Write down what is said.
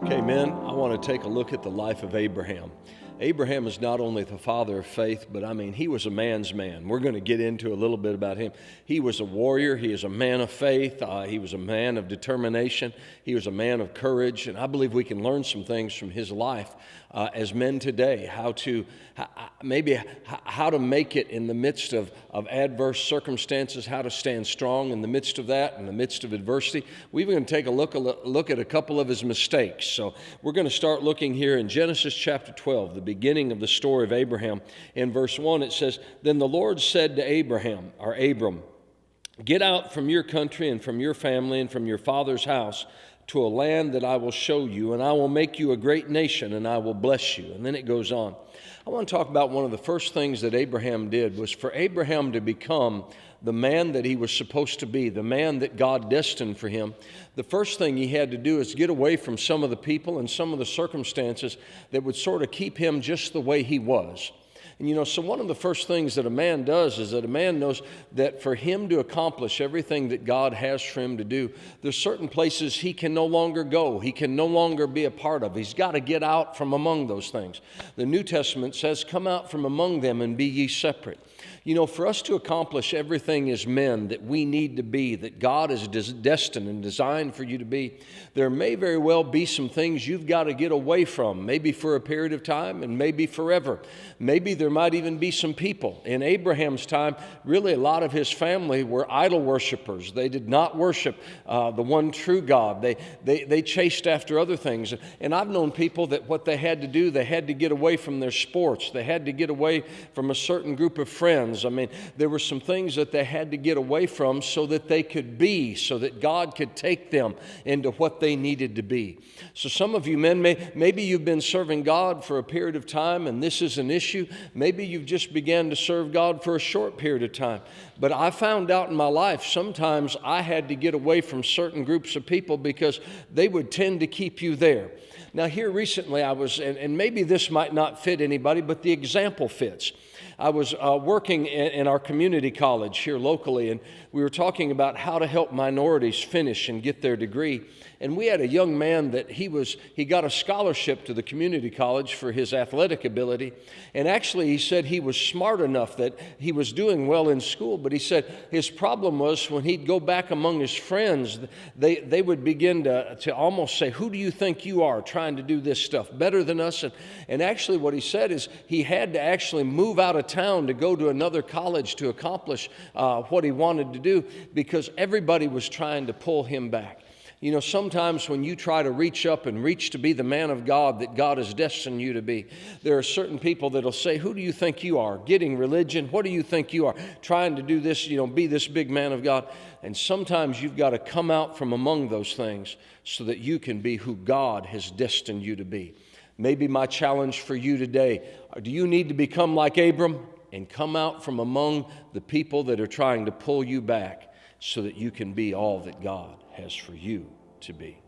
Okay, men, I want to take a look at the life of Abraham. Abraham is not only the father of faith, but he was a man's man. We're going to get into a little bit about him. He was a warrior. He is a man of faith. He was a man of determination. He was a man of courage. And I believe we can learn some things from his life as men today, how to make it in the midst of adverse circumstances, how to stand strong in the midst of that, in the midst of adversity. We're going to take a look at a couple of his mistakes. So we're going to start looking here in Genesis chapter 12, the beginning of the story of Abraham. In verse 1, it says, "Then the Lord said to Abram, get out from your country and from your family and from your father's house to a land that I will show you, and I will make you a great nation, and I will bless you." And then it goes on. I want to talk about one of the first things that Abraham did was for Abraham to become the man that he was supposed to be, the man that God destined for him. The first thing he had to do is get away from some of the people and some of the circumstances that would sort of keep him just the way he was. And so one of the first things that a man does is that a man knows that for him to accomplish everything that God has for him to do, there's certain places he can no longer go. He can no longer be a part of. He's got to get out from among those things. The New Testament says, "Come out from among them and be ye separate." For us to accomplish everything as men that we need to be, that God is destined and designed for you to be, there may very well be some things you've got to get away from, maybe for a period of time and maybe forever. Maybe there might even be some people. In Abraham's time, really a lot of his family were idol worshipers. They did not worship the one true God. They chased after other things. And I've known people that what they had to do, they had to get away from their sports. They had to get away from a certain group of friends. There were some things that they had to get away from so that they could be, so that God could take them into what they needed to be. So some of you men, maybe you've been serving God for a period of time and this is an issue. Maybe you've just began to serve God for a short period of time. But I found out in my life, sometimes I had to get away from certain groups of people because they would tend to keep you there. Now here recently I was, and maybe this might not fit anybody, but the example fits. I was working in our community college here locally, and we were talking about how to help minorities finish and get their degree. And we had a young man that he got a scholarship to the community college for his athletic ability. And actually, he said he was smart enough that he was doing well in school. But he said his problem was when he'd go back among his friends, they would begin to almost say, "Who do you think you are trying to do this stuff better than us?" And actually what he said is he had to actually move out of town to go to another college to accomplish what he wanted to do because everybody was trying to pull him back. Sometimes when you try to reach up and reach to be the man of God that God has destined you to be, there are certain people that'll say, "Who do you think you are? Getting religion? What do you think you are? Trying to do this, be this big man of God." And sometimes you've got to come out from among those things so that you can be who God has destined you to be. Maybe my challenge for you today, do you need to become like Abram and come out from among the people that are trying to pull you back so that you can be all that God has for you to be?